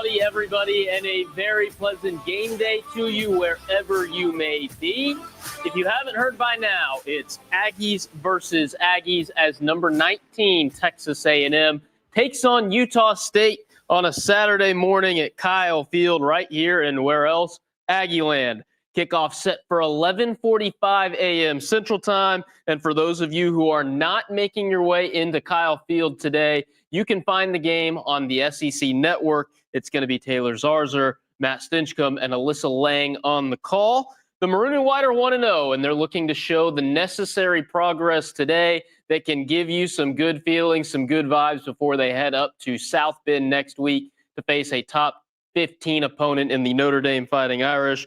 Howdy, everybody, and a very pleasant game day to you wherever you may be. If you haven't heard by now, it's Aggies versus Aggies as number 19 Texas A&M takes on Utah State on a Saturday morning at Kyle Field right here in where else? Aggie Land. Kickoff set for 11:45 a.m. Central Time. And for those of you who are not making your way into Kyle Field today, you can find the game on the SEC Network. It's going to be Taylor Zarzer, Matt Stinchcomb, and Alyssa Lang on the call. The Maroon and White are 1-0, and they're looking to show the necessary progress today that can give you some good feelings, some good vibes before they head up to South Bend next week to face a top 15 opponent in the Notre Dame Fighting Irish.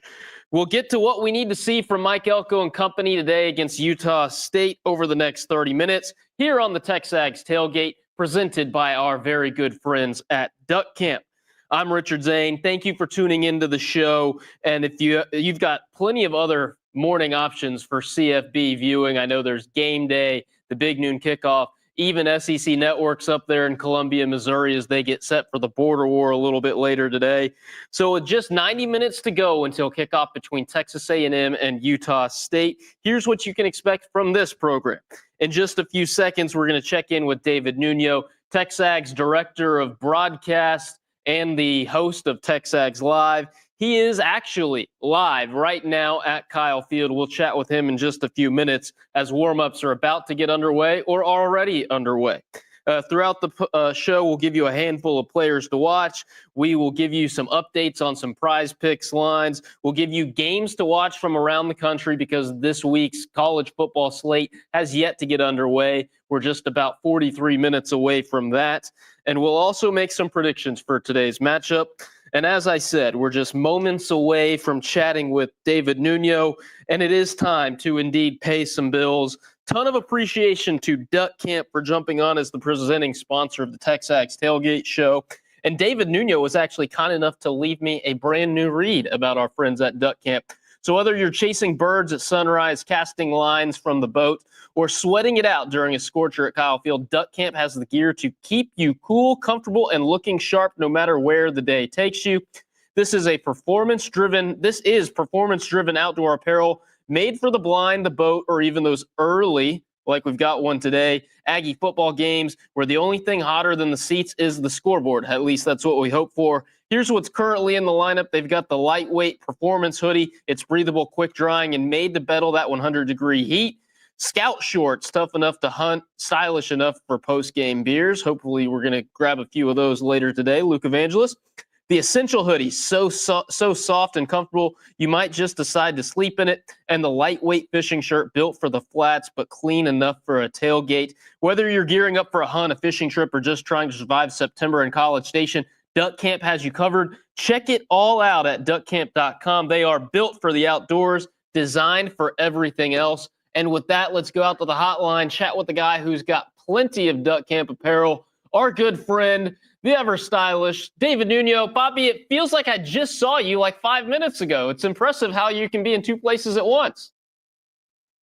We'll get to what we need to see from Mike Elko and company today against Utah State over the next 30 minutes here on the TexAgs Tailgate, presented by our very good friends at Duck Camp. I'm Richard Zane. Thank you for tuning into the show. And if you've got plenty of other morning options for CFB viewing, I know there's game day, the big noon kickoff, even SEC networks up there in Columbia, Missouri, as they get set for the border war a little bit later today. So with just 90 minutes to go until kickoff between Texas A&M and Utah State, here's what you can expect from this program. In just a few seconds, we're going to check in with David Nuno, TexAgs Director of Broadcast and the host of TexAgs Live. He is actually live right now at Kyle Field. We'll chat with him in just a few minutes as warm-ups are about to get underway or already underway. Throughout the show, we'll give you a handful of players to watch. We will give you some updates on some prize picks lines. We'll give you games to watch from around the country because this week's college football slate has yet to get underway. We're just about 43 minutes away from that. And we'll also make some predictions for today's matchup. And as I said, we're just moments away from chatting with David Nuno, and it is time to indeed pay some bills. Ton of appreciation to Duck Camp for jumping on as the presenting sponsor of the TexAgs Tailgate show. And David Nuno was actually kind enough to leave me a brand new read about our friends at Duck Camp. So whether you're chasing birds at sunrise, casting lines from the boat, or sweating it out during a scorcher at Kyle Field, Duck Camp has the gear to keep you cool, comfortable, and looking sharp no matter where the day takes you. This is performance-driven outdoor apparel made for the blind, the boat, or even those early, like we've got one today, Aggie football games where the only thing hotter than the seats is the scoreboard. At least that's what we hope for. Here's what's currently in the lineup. They've got the lightweight performance hoodie. It's breathable, quick drying, and made to battle that 100-degree heat. Scout shorts, tough enough to hunt, stylish enough for post-game beers. Hopefully we're going to grab a few of those later today. Luke Evangelist. The essential hoodie, so soft and comfortable, you might just decide to sleep in it. And the lightweight fishing shirt built for the flats, but clean enough for a tailgate. Whether you're gearing up for a hunt, a fishing trip, or just trying to survive September in College Station, Duck Camp has you covered. Check it all out at duckcamp.com. They are built for the outdoors, designed for everything else. And with that, let's go out to the hotline, chat with the guy who's got plenty of Duck Camp apparel, our good friend, the ever stylish David Nuno. Bobby, it feels like I just saw you like 5 minutes ago. It's impressive how you can be in two places at once.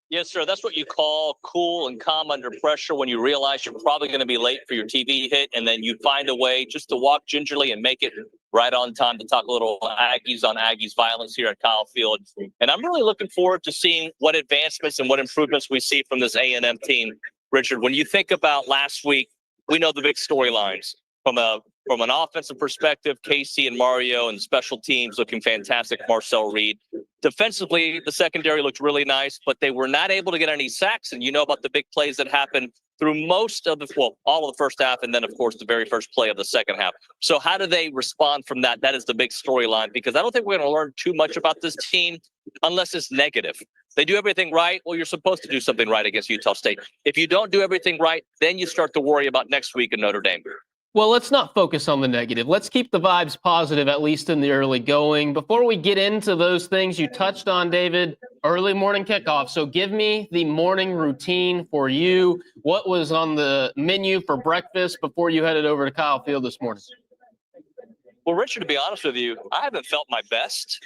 Yes, sir. That's what you call cool and calm under pressure when you realize you're probably going to be late for your TV hit, and then you find a way just to walk gingerly and make it right on time to talk a little Aggies on Aggies violence here at Kyle Field. And I'm really looking forward to seeing what advancements and what improvements we see from this A&M team. Richard, when you think about last week, we know the big storylines. From an offensive perspective, Casey and Mario and special teams looking fantastic, Marcel Reed. Defensively, the secondary looked really nice, but they were not able to get any sacks. And you know about the big plays that happened through most of all of the first half, and then, of course, the very first play of the second half. So how do they respond from that? That is the big storyline, because I don't think we're going to learn too much about this team unless it's negative. They do everything right. Well, you're supposed to do something right against Utah State. If you don't do everything right, then you start to worry about next week in Notre Dame. Well, let's not focus on the negative. Let's keep the vibes positive, at least in the early going. Before we get into those things you touched on, David, early morning kickoff. So give me the morning routine for you. What was on the menu for breakfast before you headed over to Kyle Field this morning? Well, Richard, to be honest with you, I haven't felt my best.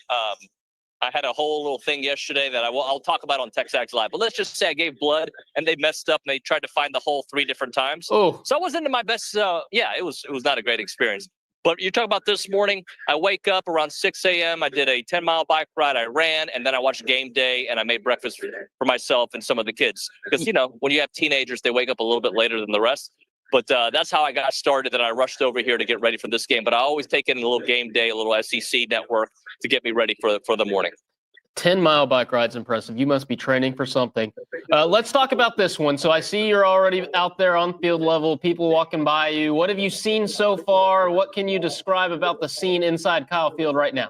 I had a whole little thing yesterday that I'll talk about on TexAgs Live. But let's just say I gave blood and they messed up and they tried to find the hole 3 different times. Oh, so I wasn't in my best. It was not a great experience. But you talk about this morning, I wake up around 6 a.m. I did a 10-mile bike ride. I ran, and then I watched game day, and I made breakfast for myself and some of the kids. Because, when you have teenagers, they wake up a little bit later than the rest. But that's how I got started, and I rushed over here to get ready for this game. But I always take in a little game day, a little SEC network to get me ready for the morning. 10-mile bike ride's impressive. You must be training for something. Let's talk about this one. So I see you're already out there on field level, people walking by you. What have you seen so far? What can you describe about the scene inside Kyle Field right now?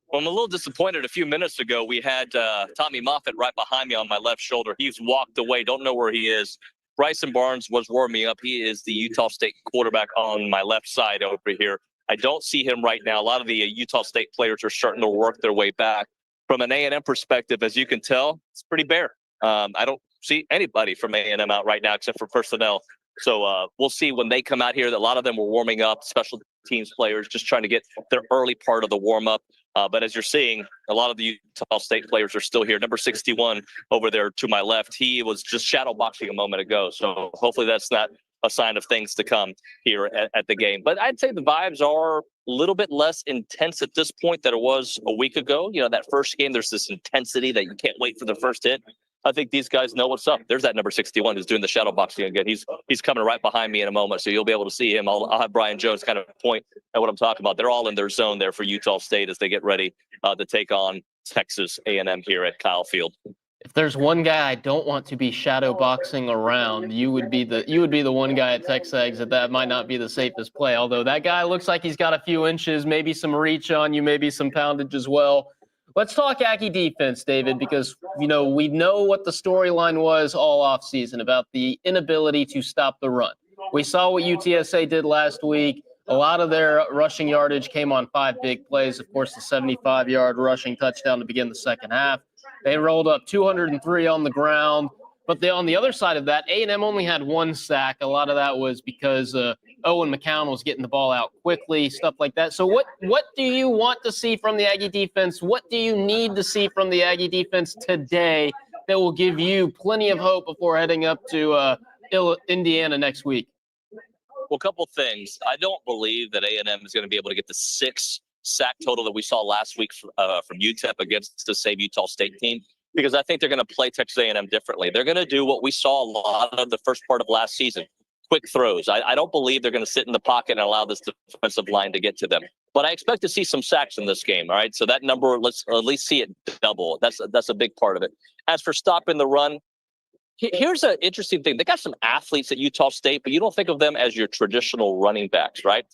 Well, I'm a little disappointed. A few minutes ago, we had Tommy Moffitt right behind me on my left shoulder. He's walked away. Don't know where he is. Bryson Barnes was warming up. He is the Utah State quarterback on my left side over here. I don't see him right now. A lot of the Utah State players are starting to work their way back. From an A&M perspective, as you can tell, it's pretty bare. I don't see anybody from A&M out right now except for personnel. So we'll see when they come out here. That a lot of them were warming up, special teams players, just trying to get their early part of the warm-up. But as you're seeing, a lot of the Utah State players are still here. Number 61 over there to my left, he was just shadow boxing a moment ago. So hopefully that's not a sign of things to come here at the game. But I'd say the vibes are a little bit less intense at this point than it was a week ago. You know, that first game, there's this intensity that you can't wait for the first hit. I think these guys know what's up. There's that number 61 who's doing the shadow boxing again. He's coming right behind me in a moment, so you'll be able to see him. I'll have Brian Jones kind of point at what I'm talking about. They're all in their zone there for Utah State as they get ready to take on Texas A&M here at Kyle Field. If there's one guy I don't want to be shadow boxing around, you would be the one guy at TexAgs that might not be the safest play. Although that guy looks like he's got a few inches, maybe some reach on you, maybe some poundage as well. Let's talk Aggie defense, David, because we know what the storyline was all offseason about the inability to stop the run. We saw what UTSA did last week. A lot of their rushing yardage came on 5 big plays. Of course, the 75-yard rushing touchdown to begin the second half. They rolled up 203 on the ground. But on the other side of that, A&M only had 1 sack. A lot of that was because Owen McCown was getting the ball out quickly, stuff like that. So what do you want to see from the Aggie defense? What do you need to see from the Aggie defense today that will give you plenty of hope before heading up to Indiana next week? Well, a couple things. I don't believe that A&M is going to be able to get the 6 sack total that we saw last week from UTEP against the same Utah State team, because I think they're going to play Texas A&M differently. They're going to do what we saw a lot of the first part of last season, quick throws. I don't believe they're going to sit in the pocket and allow this defensive line to get to them. But I expect to see some sacks in this game, all right? So that number, let's at least see it double. That's a big part of it. As for stopping the run, here's an interesting thing. They got some athletes at Utah State, but you don't think of them as your traditional running backs, right?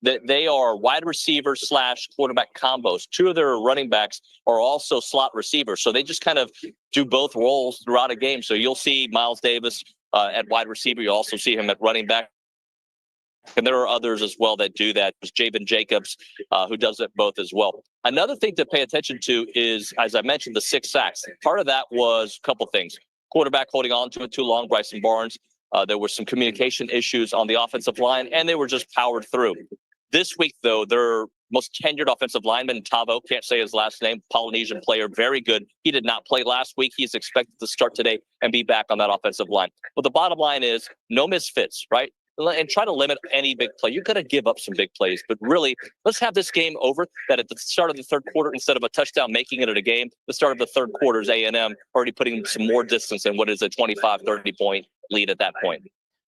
They are wide receivers / quarterback combos. 2 of their running backs are also slot receivers. So they just kind of do both roles throughout a game. So you'll see Miles Davis at wide receiver. You'll also see him at running back. And there are others as well that do that. There's Javen Jacobs, who does it both as well. Another thing to pay attention to is, as I mentioned, the 6 sacks. Part of that was a couple things. Quarterback holding on to it too long, Bryson Barnes. There were some communication issues on the offensive line, and they were just powered through. This week, though, their most tenured offensive lineman, Tavo, can't say his last name, Polynesian player, very good. He did not play last week. He's expected to start today and be back on that offensive line. But the bottom line is no misfits, right? And try to limit any big play. You're going to give up some big plays, but really, let's have this game over. That at the start of the third quarter, instead of a touchdown making it at a game, the start of the third quarter is A&M already putting some more distance in what is a 25, 30-point lead at that point.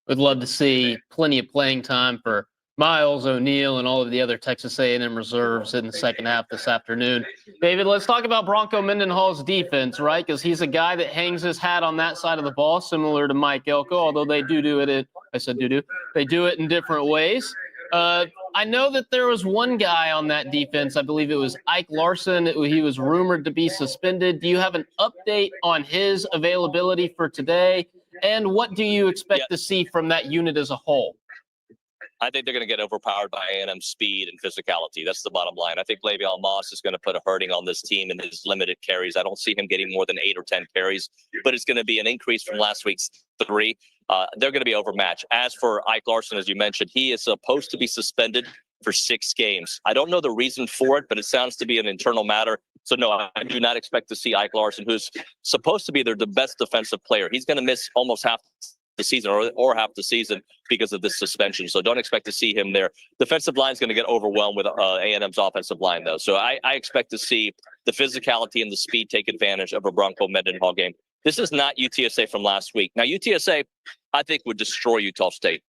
We'd love to see plenty of playing time for Miles O'Neill and all of the other Texas A&M reserves in the second half this afternoon. David, let's talk about Bronco Mendenhall's defense, right? Because he's a guy that hangs his hat on that side of the ball, similar to Mike Elko, although they do it. They do it in different ways. I know that there was one guy on that defense. I believe it was Ike Larson. He was rumored to be suspended. Do you have an update on his availability for today? And what do you expect to see from that unit as a whole? I think they're going to get overpowered by A&M's speed and physicality. That's the bottom line. I think Le'Veon Moss is going to put a hurting on this team in his limited carries. I don't see him getting more than 8 or 10 carries, but it's going to be an increase from last week's 3. They're going to be overmatched. As for Ike Larson, as you mentioned, he is supposed to be suspended for 6 games. I don't know the reason for it, but it sounds to be an internal matter. So, no, I do not expect to see Ike Larson, who's supposed to be the best defensive player. He's going to miss almost half the season or half the season because of this suspension. So don't expect to see him there. Defensive line is going to get overwhelmed with A&M's offensive line, though. So I expect to see the physicality and the speed take advantage of a Bronco Mendenhall game. This is not UTSA from last week. Now, UTSA, I think, would destroy Utah State.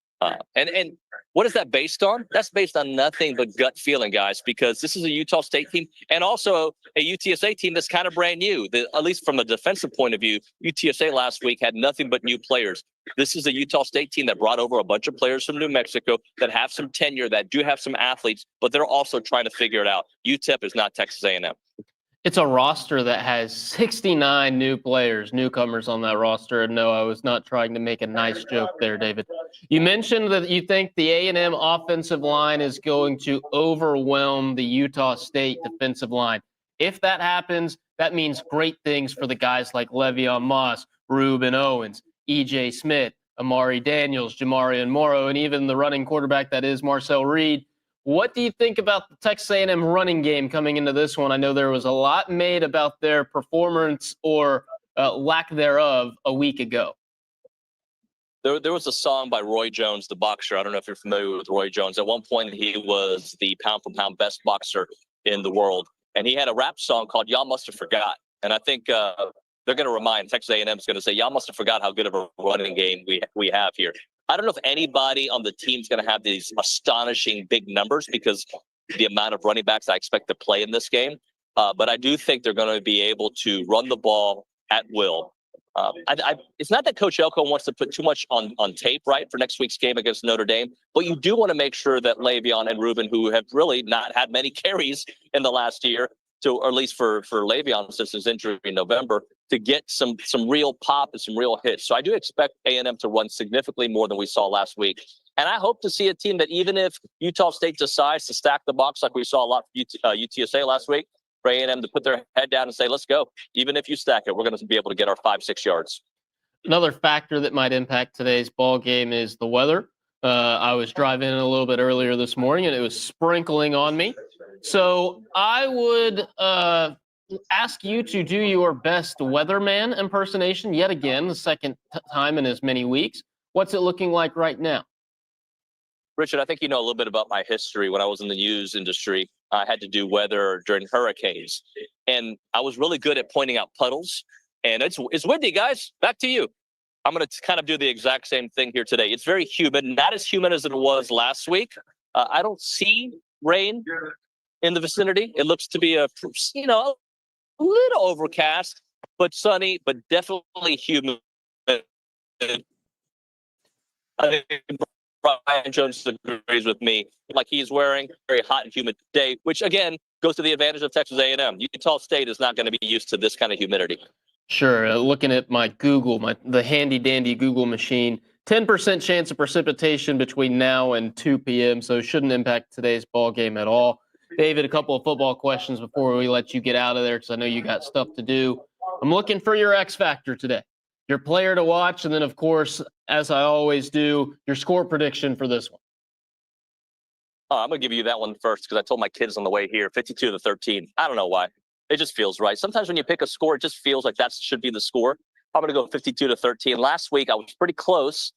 And what is that based on? That's based on nothing but gut feeling, guys, because this is a Utah State team and also a UTSA team that's kind of brand new. At least from a defensive point of view, UTSA last week had nothing but new players. This is a Utah State team that brought over a bunch of players from New Mexico that have some tenure, that do have some athletes, but they're also trying to figure it out. UTEP is not Texas A&M. It's a roster that has 69 new players, newcomers on that roster. And no, I was not trying to make a nice joke there, David. You mentioned that you think the A&M offensive line is going to overwhelm the Utah State defensive line. If that happens, that means great things for the guys like Le'Veon Moss, Reuben Owens, E.J. Smith, Amari Daniels, Jamarian Morrow, and even the running quarterback that is Marcel Reed. What do you think about the Texas A&M running game coming into this one? I know there was a lot made about their performance or lack thereof a week ago. There was a song by Roy Jones, the boxer. I don't know if you're familiar with Roy Jones. At one point, he was the pound-for-pound best boxer in the world. And he had a rap song called Y'all Must Have Forgot. And I think they're going to remind, Texas A&M is going to say, y'all must have forgot how good of a running game we have here. I don't know if anybody on the team is going to have these astonishing big numbers because the amount of running backs I expect to play in this game. But I do think they're going to be able to run the ball at will. It's not that Coach Elko wants to put too much on tape, right, for next week's game against Notre Dame, but you do want to make sure that Le'Veon and Ruben, who have really not had many carries in the last year, or at least for Le'Veon since his injury in November, to get some real pop and some real hits. So I do expect A&M to run significantly more than we saw last week. And I hope to see a team that even if Utah State decides to stack the box like we saw a lot for UTSA last week, for A&M to put their head down and say, let's go. Even if you stack it, we're going to be able to get our 5-6 yards. Another factor that might impact today's ball game is the weather. I was driving in a little bit earlier this morning, and it was sprinkling on me. So I would ask you to do your best weatherman impersonation yet again, the second time in as many weeks. What's it looking like right now? Richard, I think you know a little bit about my history. When I was in the news industry, I had to do weather during hurricanes. And I was really good at pointing out puddles. And it's windy, guys. Back to you. I'm going to kind of do the exact same thing here today. It's very humid, not as humid as it was last week. I don't see rain in the vicinity. It looks to be a little overcast, but sunny, but definitely humid. I think Brian Jones agrees with me. Like he's wearing a very hot and humid day, which again goes to the advantage of Texas A&M. Utah State is not going to be used to this kind of humidity. Sure. Looking at my Google, the handy dandy Google machine, 10% chance of precipitation between now and 2 p.m. So it shouldn't impact today's ball game at all. David, a couple of football questions before we let you get out of there because I know you got stuff to do. I'm looking for your X factor today, your player to watch, and then, of course, as I always do, your score prediction for this one. I'm going to give you that one first because I told my kids on the way here, 52-13. I don't know why. It just feels right. Sometimes when you pick a score, it just feels like that should be the score. I'm going to go 52-13. Last week, I was pretty close.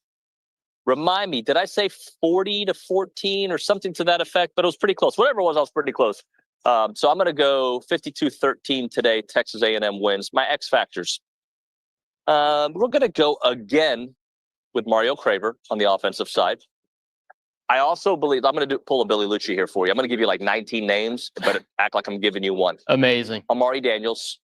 Remind me, did I say 40-14 or something to that effect? But it was pretty close. Whatever it was, I was pretty close. So I'm going to go 52-13 today. Texas A&M wins. My X factors. We're going to go again with Mario Craver on the offensive side. I also believe I'm going to pull a Billy Lucci here for you. I'm going to give you like 19 names, but act like I'm giving you one. Amazing. Amari Daniels,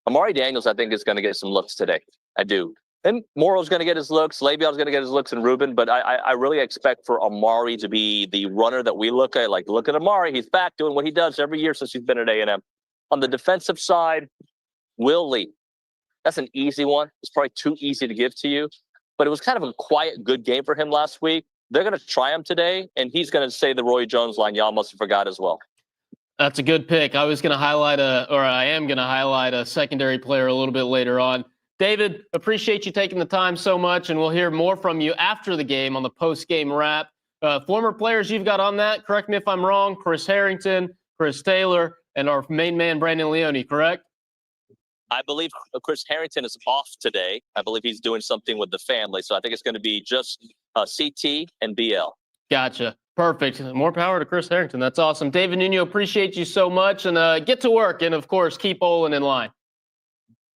I think, is going to get some looks today. I do. And Morrow's going to get his looks. Le'Veon's going to get his looks, and Ruben. But I really expect for Amari to be the runner that we look at. Like, look at Amari. He's back doing what he does every year since he's been at A&M. On the defensive side, Will Lee. That's an easy one. It's probably too easy to give to you. But it was kind of a quiet, good game for him last week. They're going to try him today, and he's going to say the Roy Jones line, y'all must have forgot as well. That's a good pick. I am going to highlight a secondary player a little bit later on. David, appreciate you taking the time so much, and we'll hear more from you after the game on the post-game wrap. Former players you've got on that, correct me if I'm wrong, Chris Harrington, Chris Taylor, and our main man, Brandon Leone, correct? I believe Chris Harrington is off today. I believe he's doing something with the family. So I think it's going to be just CT and BL. Gotcha. Perfect. More power to Chris Harrington. That's awesome. David Nuno, appreciate you so much. And get to work. And, of course, keep Olin in line.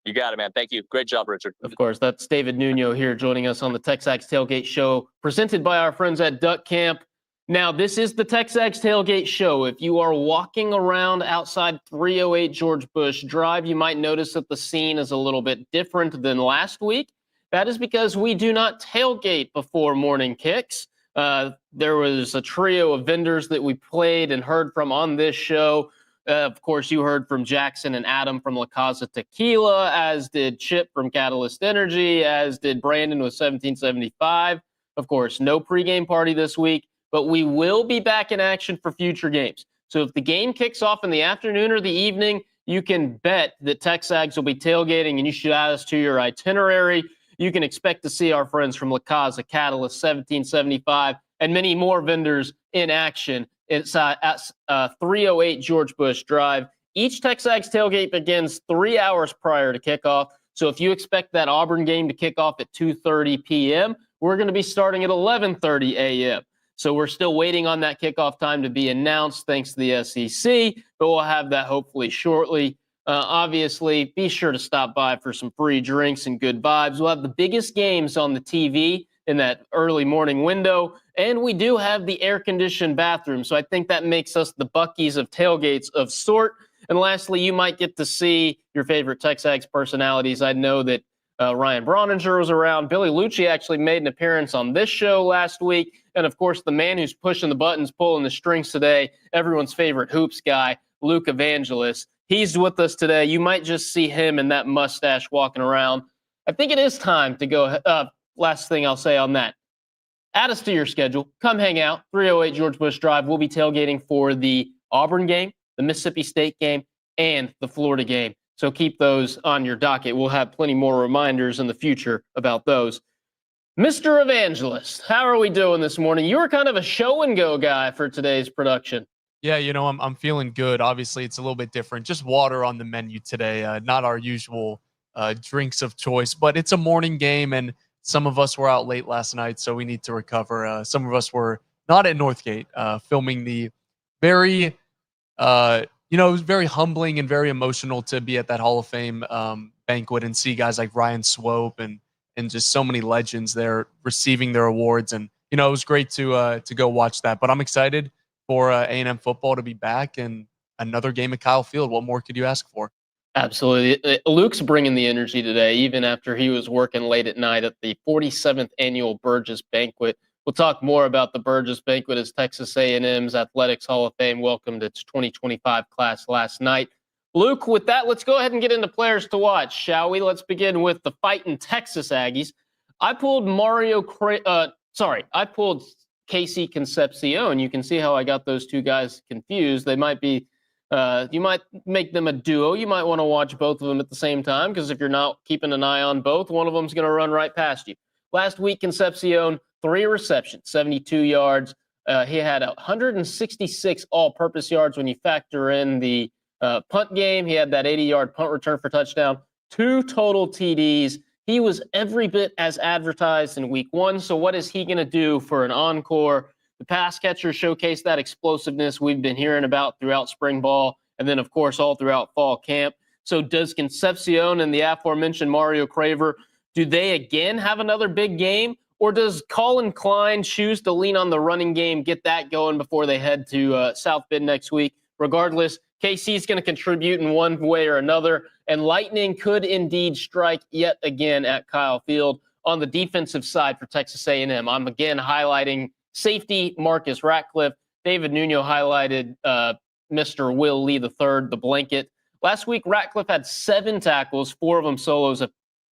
You got it, man. Thank you. Great job, Richard. Of course. That's David Nuno here joining us on the TexAgs Tailgate Show, presented by our friends at Duck Camp. Now, this is the TexAgs Tailgate Show. If you are walking around outside 308 George Bush Drive, you might notice that the scene is a little bit different than last week. That is because we do not tailgate before morning kicks. There was a trio of vendors that we played and heard from on this show. Of course, you heard from Jackson and Adam from La Casa Tequila, as did Chip from Catalyst Energy, as did Brandon with 1775. Of course, no pregame party this week. But we will be back in action for future games. So if the game kicks off in the afternoon or the evening, you can bet that TexAgs will be tailgating, and you should add us to your itinerary. you can expect to see our friends from La Casa, Catalyst, 1775, and many more vendors in action. It's at 308 George Bush Drive. Each TexAgs Tailgate begins 3 hours prior to kickoff. So if you expect that Auburn game to kick off at 2:30 p.m., we're going to be starting at 11:30 a.m. So we're still waiting on that kickoff time to be announced thanks to the SEC, but we'll have that hopefully shortly. Obviously, be sure to stop by for some free drinks and good vibes. We'll have the biggest games on the TV in that early morning window, and we do have the air-conditioned bathroom, so I think that makes us the Buc-ee's of tailgates of sort. And lastly, you might get to see your favorite TexAgs personalities. I know that Ryan Brauninger was around. Billy Lucci actually made an appearance on this show last week. And, of course, the man who's pushing the buttons, pulling the strings today, everyone's favorite hoops guy, Luke Evangelist. He's with us today. You might just see him in that mustache walking around. I think it is time to go. Last thing I'll say on that. Add us to your schedule. Come hang out. 308 George Bush Drive. We'll be tailgating for the Auburn game, the Mississippi State game, and the Florida game. So keep those on your docket. We'll have plenty more reminders in the future about those. Mr. Evangelist, how are we doing this morning? You were kind of a show and go guy for today's production. Yeah, I'm feeling good. Obviously, it's a little bit different. Just water on the menu today. Not our usual drinks of choice, but it's a morning game, and some of us were out late last night, so we need to recover. Some of us were not at Northgate, filming the very it was very humbling and very emotional to be at that Hall of Fame banquet and see guys like Ryan Swope and just so many legends there receiving their awards. And, it was great to go watch that. But I'm excited for A&M football to be back and another game at Kyle Field. What more could you ask for? Absolutely. Luke's bringing the energy today, even after he was working late at night at the 47th Annual Burgess Banquet. We'll talk more about the Burgess Banquet as Texas A&M's Athletics Hall of Fame welcomed its 2025 class last night. Luke, with that, let's go ahead and get into players to watch, shall we? Let's begin with the fighting Texas Aggies. I pulled Casey Concepcion. You can see how I got those two guys confused. They might be, you might make them a duo. You might want to watch both of them at the same time, because if you're not keeping an eye on both, one of them's going to run right past you. Last week, Concepcion, 3 receptions, 72 yards. He had 166 all-purpose yards when you factor in the punt game. He had that 80-yard punt return for touchdown, 2 total TDs. He was every bit as advertised in week 1. So what is he going to do for an encore? The pass catcher showcased that explosiveness we've been hearing about throughout spring ball and then, of course, all throughout fall camp. So does Concepcion and the aforementioned Mario Craver, do they again have another big game? Or does Colin Klein choose to lean on the running game, get that going before they head to South Bend next week? Regardless, KC is going to contribute in one way or another, and lightning could indeed strike yet again at Kyle Field. On the defensive side for Texas A&M, I'm again highlighting safety Marcus Ratcliffe. David Nuno highlighted Mr. Will Lee III, the blanket. Last week, Ratcliffe had 7 tackles, 4 of them solos, a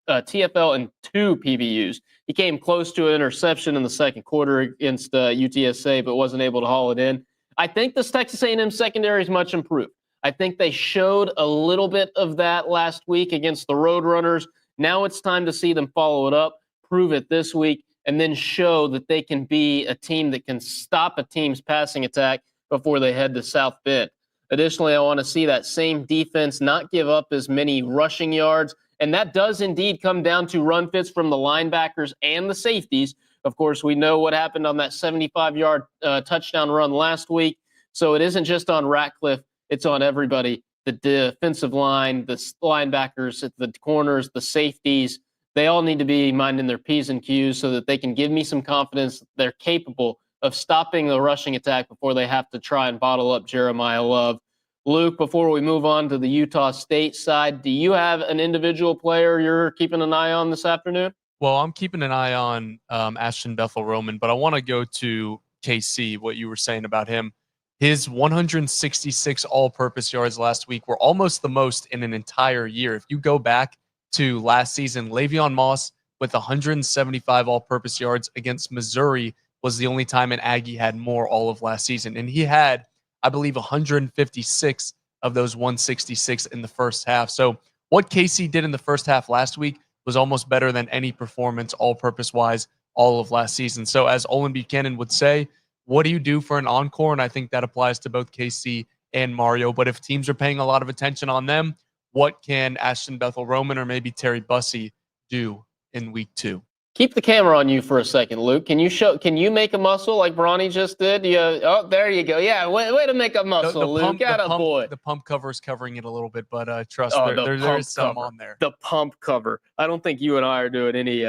TFL, and 2 PBUs. He came close to an interception in the second quarter against UTSA, but wasn't able to haul it in. I think this Texas A&M secondary is much improved. I think they showed a little bit of that last week against the Roadrunners. Now it's time to see them follow it up, prove it this week, and then show that they can be a team that can stop a team's passing attack before they head to South Bend. Additionally, I want to see that same defense not give up as many rushing yards, and that does indeed come down to run fits from the linebackers and the safeties. Of course, we know what happened on that 75-yard touchdown run last week. So it isn't just on Ratcliffe. It's on everybody. The defensive line, the linebackers, the corners, the safeties. They all need to be minding their P's and Q's so that they can give me some confidence that they're capable of stopping the rushing attack before they have to try and bottle up Jeremiah Love. Luke, before we move on to the Utah State side, do you have an individual player you're keeping an eye on this afternoon? Well, I'm keeping an eye on Ashton Bethel-Roman, but I want to go to KC, what you were saying about him. His 166 all-purpose yards last week were almost the most in an entire year. If you go back to last season, Le'Veon Moss with 175 all-purpose yards against Missouri was the only time an Aggie had more all of last season. And he had, I believe, 156 of those 166 in the first half. So what KC did in the first half last week was almost better than any performance all-purpose wise all of last season. So as Olin Buchanan would say, what do you do for an encore? And I think that applies to both KC and Mario. But if teams are paying a lot of attention on them, what can Ashton Bethel Roman or maybe Terry Bussey do in week 2? Keep the camera on you for a second, Luke. Can you make a muscle like Bronny just did? There you go. Yeah, way to make a muscle, Luke. Boy. The pump cover is covering it a little bit, but trust there is some on there. The pump cover. I don't think you and I are doing any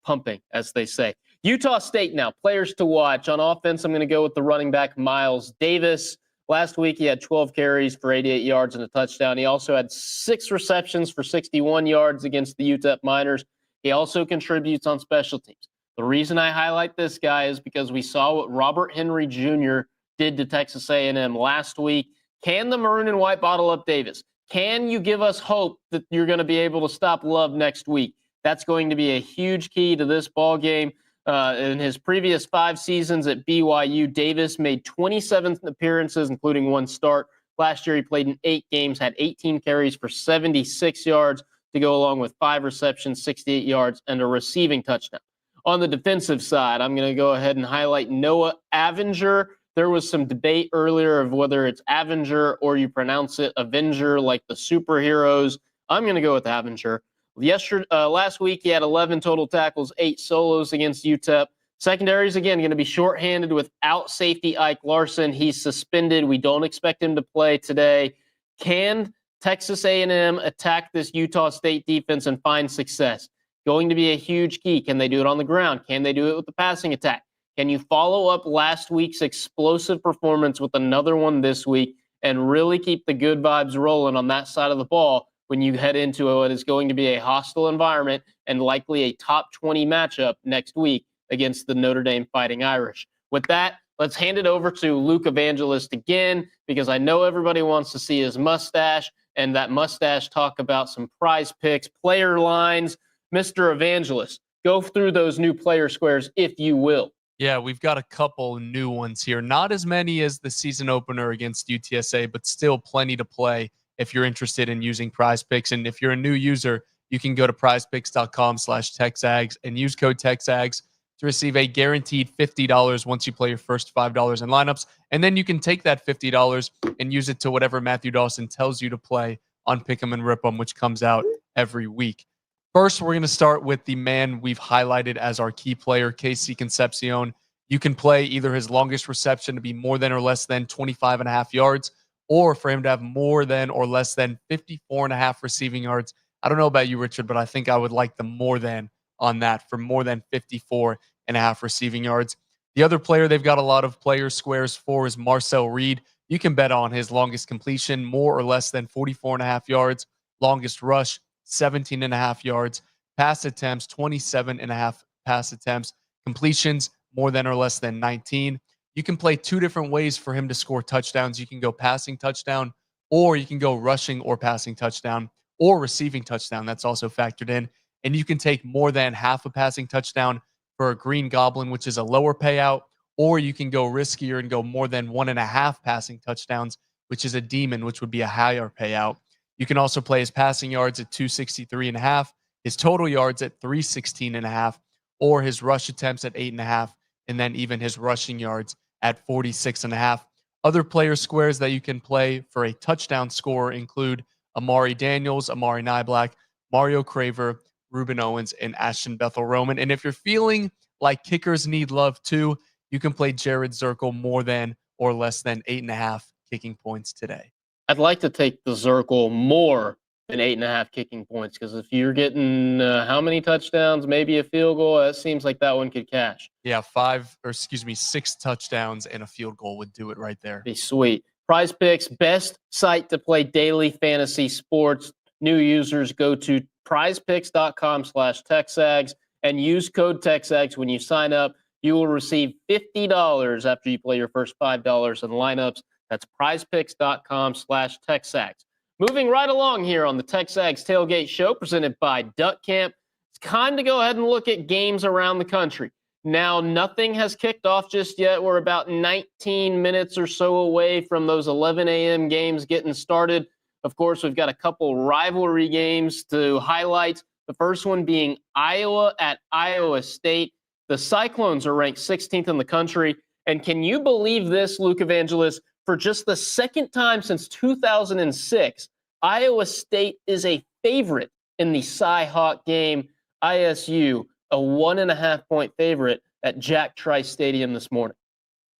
pumping, as they say. Utah State now, players to watch. On offense, I'm going to go with the running back Miles Davis. Last week, he had 12 carries for 88 yards and a touchdown. He also had 6 receptions for 61 yards against the UTEP Miners. He also contributes on special teams. The reason I highlight this guy is because we saw what Robert Henry Jr. did to Texas A&M last week. Can the maroon and white bottle up Davis? Can you give us hope that you're going to be able to stop Love next week? That's going to be a huge key to this ball game. In his previous 5 seasons at BYU, Davis made 27 appearances, including 1 start. Last year, he played in 8 games, had 18 carries for 76 yards to go along with 5 receptions, 68 yards, and a receiving touchdown. On the defensive side, I'm going to go ahead and highlight Noah Avenger. There was some debate earlier of whether it's Avenger or you pronounce it Avenger like the superheroes. I'm going to go with Avenger. Last week, he had 11 total tackles, 8 solos against UTEP. Secondaries, again, going to be shorthanded without safety Ike Larson. He's suspended. We don't expect him to play today. Can Texas A&M attack this Utah State defense and find success? Going to be a huge key. Can they do it on the ground? Can they do it with the passing attack? Can you follow up last week's explosive performance with another one this week and really keep the good vibes rolling on that side of the ball when you head into what is going to be a hostile environment and likely a top 20 matchup next week against the Notre Dame Fighting Irish? With that, let's hand it over to Luke Evangelist again, because I know everybody wants to see his mustache and that mustache talk about some prize picks, player lines. Mr. Evangelist, go through those new player squares, if you will. Yeah, we've got a couple new ones here. Not as many as the season opener against UTSA, but still plenty to play if you're interested in using prize picks. And if you're a new user, you can go to prizepicks.com/TexAgs and use code TexAgs to receive a guaranteed $50 once you play your first $5 in lineups. And then you can take that $50 and use it to whatever Matthew Dawson tells you to play on Pick 'em and Rip 'em, which comes out every week. First, we're going to start with the man we've highlighted as our key player, KC Concepcion. You can play either his longest reception to be more than or less than 25.5 yards, or for him to have more than or less than 54.5 receiving yards. I don't know about you, Richard, but I think I would like the more than on that for more than 54.5 receiving yards. The other player they've got a lot of player squares for is Marcel Reed. You can bet on his longest completion, more or less than 44.5 yards, longest rush, 17.5 yards, pass attempts, 27.5 pass attempts, completions, more than or less than 19. You can play 2 different ways for him to score touchdowns. You can go passing touchdown, or you can go rushing or passing touchdown, or receiving touchdown. That's also factored in. And you can take more than half a passing touchdown for a Green Goblin, which is a lower payout, or you can go riskier and go more than 1.5 passing touchdowns, which is a Demon, which would be a higher payout. You can also play his passing yards at 263.5, his total yards at 316.5, or his rush attempts at 8.5, and then even his rushing yards at 46.5. Other player squares that you can play for a touchdown scorer include Amari Daniels, Amari Niblack, Mario Craver, Ruben Owens, and Ashton Bethel Roman. And if you're feeling like kickers need love too, you can play Jared Zirkle more than or less than 8.5 kicking points today. I'd like to take the Zirkle more than 8.5 kicking points, because if you're getting how many touchdowns, maybe a field goal, that seems like that one could cash. Yeah, 6 touchdowns and a field goal would do it right there. Be sweet. Prize Picks, best site to play daily fantasy sports. New users go to prizepicks.com/TexAgs and use code TexAgs when you sign up. You will receive $50 after you play your first $5 in lineups. That's prizepicks.com/TexAgs. Moving right along here on the TexAgs Tailgate Show, presented by Duck Camp. It's time to go ahead and look at games around the country. Now, nothing has kicked off just yet. We're about 19 minutes or so away from those 11 a.m. games getting started. Of course, we've got a couple rivalry games to highlight. The first one being Iowa at Iowa State. The Cyclones are ranked 16th in the country. And can you believe this, Luke Evangelist? For just the second time since 2006, Iowa State is a favorite in the Cy-Hawk game. ISU, a 1.5-point favorite at Jack Trice Stadium this morning.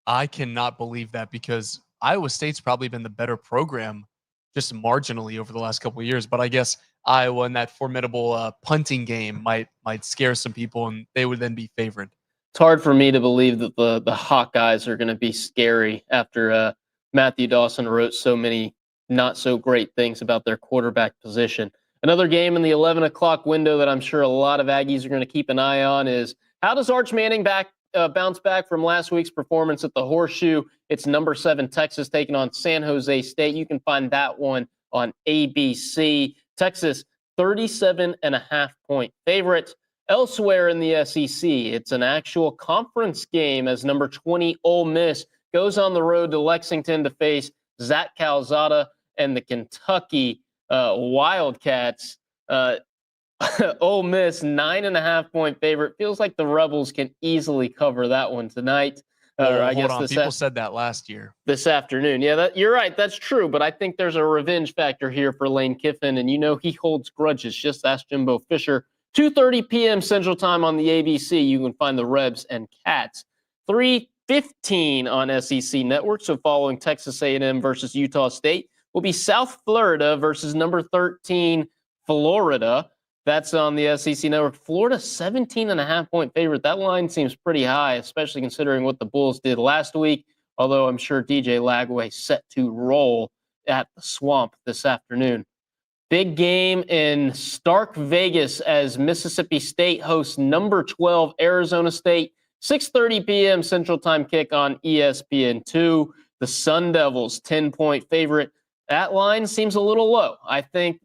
I cannot believe that because Iowa State's probably been the better program just marginally over the last couple of years. But I guess Iowa in that formidable punting game might scare some people, and they would then be favored. It's hard for me to believe that the Hawkeyes are going to be scary after Matthew Dawson wrote so many not so great things about their quarterback position. Another game in the 11 o'clock window that I'm sure a lot of Aggies are going to keep an eye on is how does Arch Manning bounce back from last week's performance at the Horseshoe? It's number 7 Texas taking on San Jose State. You can find that one on ABC. Texas, 37.5-point favorite. Elsewhere in the SEC, it's an actual conference game as number 20 Ole Miss goes on the road to Lexington to face Zach Calzada and the Kentucky Wildcats. Ole Miss, 9.5-point favorite. Feels like the Rebels can easily cover that one tonight. Hold on. People said that last year. This afternoon. Yeah, you're right. That's true. But I think there's a revenge factor here for Lane Kiffin. And you know he holds grudges. Just ask Jimbo Fisher. 2:30 p.m. Central Time on the ABC. You can find the Rebs and Cats. 3:15 on SEC Network. So following Texas A&M versus Utah State will be South Florida versus number 13 Florida. That's on the SEC Network. Florida, 17.5-point favorite. That line seems pretty high, especially considering what the Bulls did last week, although I'm sure DJ Lagway set to roll at the Swamp this afternoon. Big game in Stark Vegas as Mississippi State hosts number 12 Arizona State. 6:30 p.m. Central Time kick on ESPN2. The Sun Devils, 10-point favorite. That line seems a little low. I think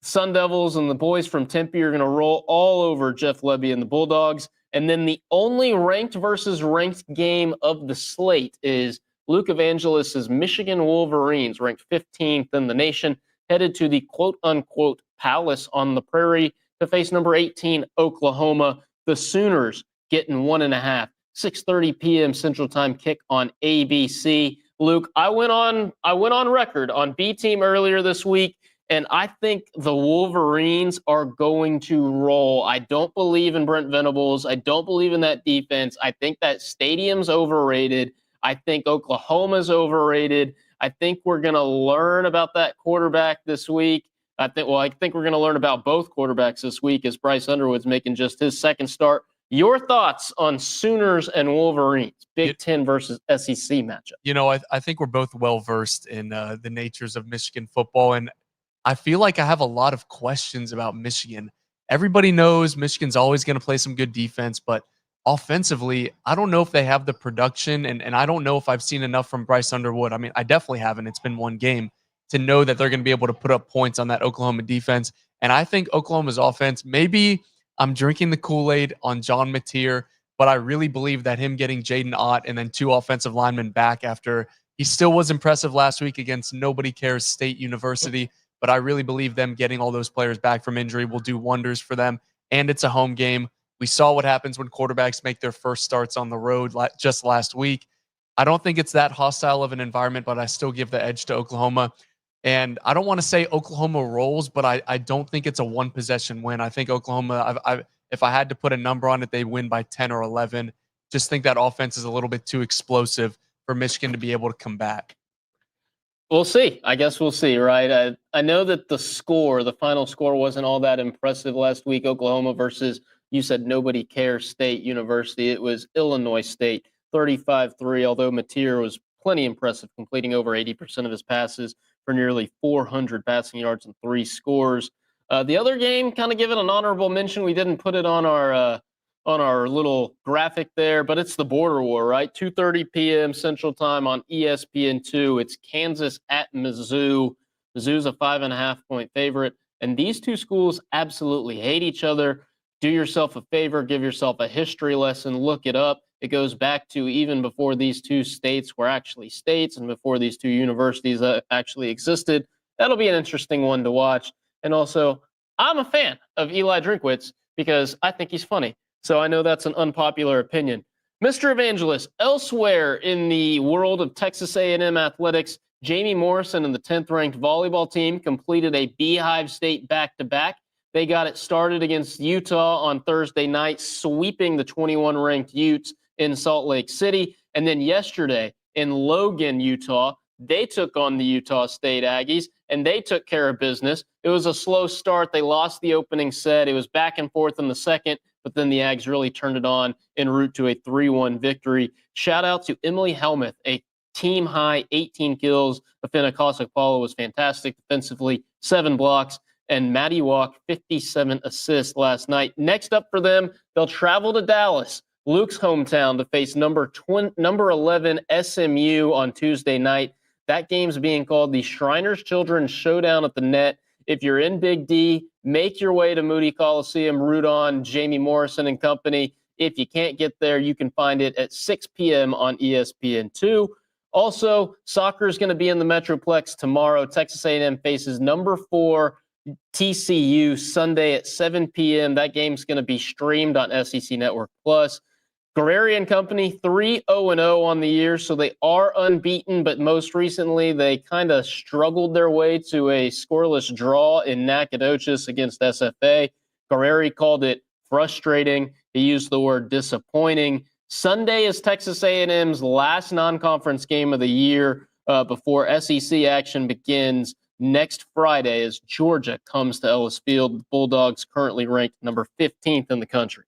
Sun Devils and the boys from Tempe are going to roll all over Jeff Lebby and the Bulldogs. And then the only ranked versus ranked game of the slate is Luke Evangelist's Michigan Wolverines, ranked 15th in the nation, headed to the quote-unquote Palace on the Prairie to face number 18 Oklahoma. The Sooners getting 1.5. 6:30 p.m. Central Time kick on ABC. Luke, I went on record on B Team earlier this week, and I think the Wolverines are going to roll. I don't believe in Brent Venables. I don't believe in that defense. I think that stadium's overrated. I think Oklahoma's overrated. I think we're going to learn about that quarterback this week. I think we're going to learn about both quarterbacks this week as Bryce Underwood's making just his second start. Your thoughts on Sooners and Wolverines, Big Ten versus SEC matchup? You know, I think we're both well-versed in the natures of Michigan football, and I feel like I have a lot of questions about Michigan. Everybody knows Michigan's always going to play some good defense, but offensively, I don't know if they have the production, and I don't know if I've seen enough from Bryce Underwood. I mean, I definitely haven't. It's been one game to know that they're going to be able to put up points on that Oklahoma defense. And I think Oklahoma's offense, maybe I'm drinking the Kool-Aid on John Mateer, but I really believe that him getting Jaden Ott and then 2 offensive linemen back after he still was impressive last week against Nobody Cares State University, but I really believe them getting all those players back from injury will do wonders for them. And it's a home game. We saw what happens when quarterbacks make their first starts on the road just last week. I don't think it's that hostile of an environment, but I still give the edge to Oklahoma. And I don't want to say Oklahoma rolls, but I don't think it's a one-possession win. I think Oklahoma, if I had to put a number on it, they win by 10 or 11. Just think that offense is a little bit too explosive for Michigan to be able to come back. We'll see. I guess we'll see, right? I know that the final score wasn't all that impressive last week. Oklahoma versus, you said Nobody Cares State University. It was Illinois State, 35-3, although Mateer was plenty impressive, completing over 80% of his passes for nearly 400 passing yards and 3 scores. The other game, kind of give it an honorable mention. We didn't put it on our little graphic there, but it's the border war, right? 2:30 p.m. Central Time on ESPN2. It's Kansas at Mizzou. Mizzou's a 5.5-point favorite, and these two schools absolutely hate each other. Do yourself a favor, give yourself a history lesson, look it up. It goes back to even before these two states were actually states and before these two universities actually existed. That'll be an interesting one to watch. And also, I'm a fan of Eli Drinkwitz because I think he's funny. So I know that's an unpopular opinion. Mr. Evangelist, elsewhere in the world of Texas A&M athletics, Jamie Morrison and the 10th-ranked volleyball team completed a Beehive State back-to-back. They got it started against Utah on Thursday night, sweeping the 21-ranked Utes in Salt Lake City. And then yesterday in Logan, Utah, they took on the Utah State Aggies, and they took care of business. It was a slow start. They lost the opening set. It was back and forth in the second, but then the Ags really turned it on en route to a 3-1 victory. Shout out to Emily Helmuth, a team-high 18 kills. Afina Cossack-Paulo was fantastic defensively, 7 blocks, and Maddie Walk, 57 assists last night. Next up for them, they'll travel to Dallas, Luke's hometown, to face number 11 SMU on Tuesday night. That game's being called the Shriners Children's Showdown at the Net. If you're in Big D, make your way to Moody Coliseum, root on Jamie Morrison and company. If you can't get there, you can find it at 6 p.m. on ESPN2. Also, soccer is going to be in the Metroplex tomorrow. Texas A&M faces number 4 TCU Sunday at 7 p.m. That game's going to be streamed on SEC Network Plus. Guerreri and company 3-0-0 on the year, so they are unbeaten, but most recently they kind of struggled their way to a scoreless draw in Nacogdoches against SFA. Guerreri called it frustrating. He used the word disappointing. Sunday is Texas A&M's last non-conference game of the year before SEC action begins next Friday as Georgia comes to Ellis Field. The Bulldogs currently ranked number 15th in the country.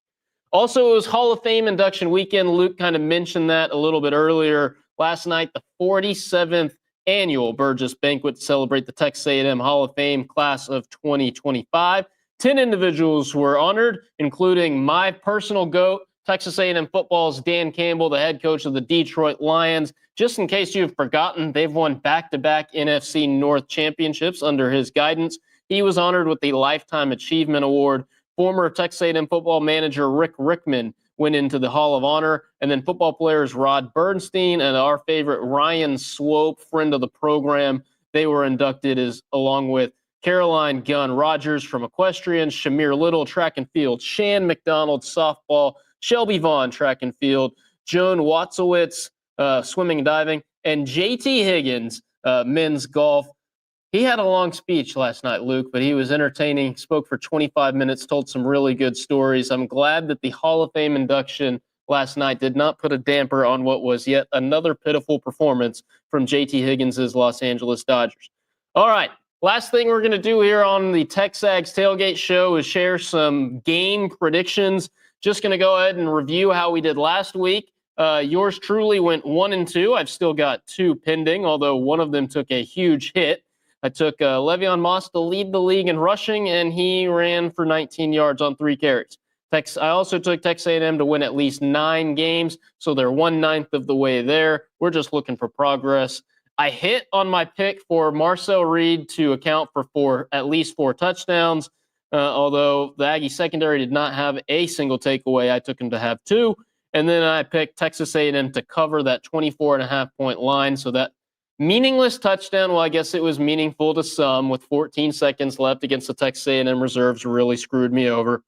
Also, it was Hall of Fame induction weekend. Luke kind of mentioned that a little bit earlier. Last night, the 47th annual Burgess Banquet to celebrate the Texas A&M Hall of Fame class of 2025. 10 individuals were honored, including my personal GOAT, Texas A&M football's Dan Campbell, the head coach of the Detroit Lions. Just in case you've forgotten, they've won back-to-back NFC North championships under his guidance. He was honored with the Lifetime Achievement Award. Former Texas A&M football manager Rick Rickman went into the Hall of Honor, and then football players Rod Bernstein and our favorite Ryan Swope, friend of the program, they were inducted along with Caroline Gunn Rogers from equestrian, Shamir Little, track and field, Shan McDonald, softball, Shelby Vaughn, track and field, Joan Watzowitz, swimming and diving, and JT Higgins, men's golf. He had a long speech last night, Luke, but he was entertaining, spoke for 25 minutes, told some really good stories. I'm glad that the Hall of Fame induction last night did not put a damper on what was yet another pitiful performance from JT Higgins' Los Angeles Dodgers. All right, last thing we're going to do here on the TexAgs Tailgate Show is share some game predictions. Just going to go ahead and review how we did last week. Yours truly went 1-2. I've still got 2 pending, although one of them took a huge hit. I took Le'Veon Moss to lead the league in rushing, and he ran for 19 yards on 3 carries. I also took Texas A&M to win at least 9 games, so they're 1/9 of the way there. We're just looking for progress. I hit on my pick for Marcel Reed to account for at least 4 touchdowns, although the Aggie secondary did not have a single takeaway. I took him to have 2, and then I picked Texas A&M to cover that 24.5-point line, so that meaningless touchdown, well, I guess it was meaningful to some with 14 seconds left against the Texas A&M reserves, really screwed me over.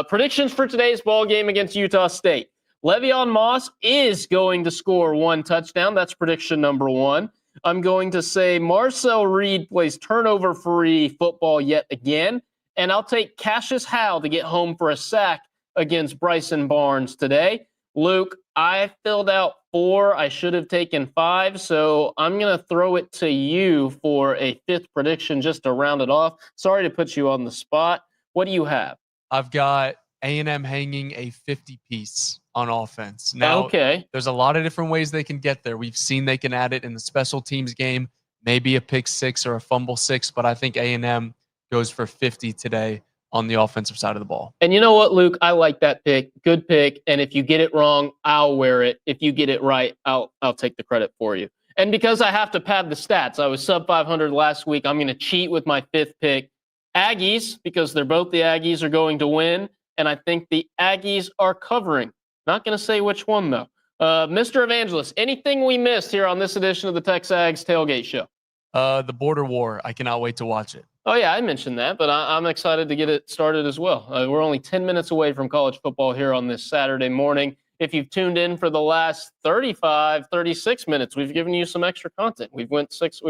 Predictions for today's ball game against Utah State. Le'Veon Moss is going to score 1 touchdown. That's prediction number 1. I'm going to say Marcel Reed plays turnover-free football yet again, and I'll take Cassius Howe to get home for a sack against Bryson Barnes today. Luke, I filled out 4. I should have taken 5, so I'm going to throw it to you for a 5th prediction just to round it off. Sorry to put you on the spot. What do you have? I've got A&M hanging a 50-piece on offense. Now, okay, there's a lot of different ways they can get there. We've seen they can add it in the special teams game, maybe a pick 6 or a fumble 6, but I think A&M goes for 50 today on the offensive side of the ball. And you know what, Luke? I like that pick. Good pick. And if you get it wrong, I'll wear it. If you get it right, I'll take the credit for you. And because I have to pad the stats, I was sub 500 last week. I'm going to cheat with my 5th pick. Aggies, because they're both the Aggies, are going to win. And I think the Aggies are covering. Not going to say which one, though. Mr. Evangelist, anything we missed here on this edition of the TexAgs Tailgate Show? The border war. I cannot wait to watch it. Oh, yeah, I mentioned that, but I'm excited to get it started as well. We're only 10 minutes away from college football here on this Saturday morning. If you've tuned in for the last 35, 36 minutes, we've given you some extra content. We've gone 6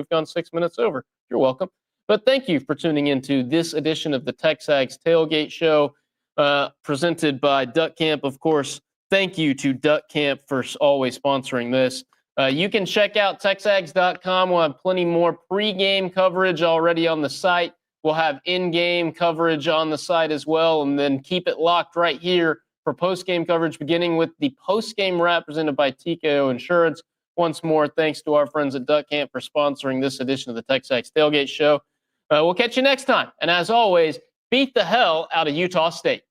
minutes over. You're welcome. But thank you for tuning into this edition of the TexAgs Tailgate Show, presented by Duck Camp. Of course, thank you to Duck Camp for always sponsoring this. You can check out TexAgs.com. We'll have plenty more pregame coverage already on the site. We'll have in-game coverage on the site as well, and then keep it locked right here for post-game coverage, beginning with the post-game wrap presented by TKO Insurance. Once more, thanks to our friends at Duck Camp for sponsoring this edition of the TexAgs Tailgate Show. We'll catch you next time. And as always, beat the hell out of Utah State.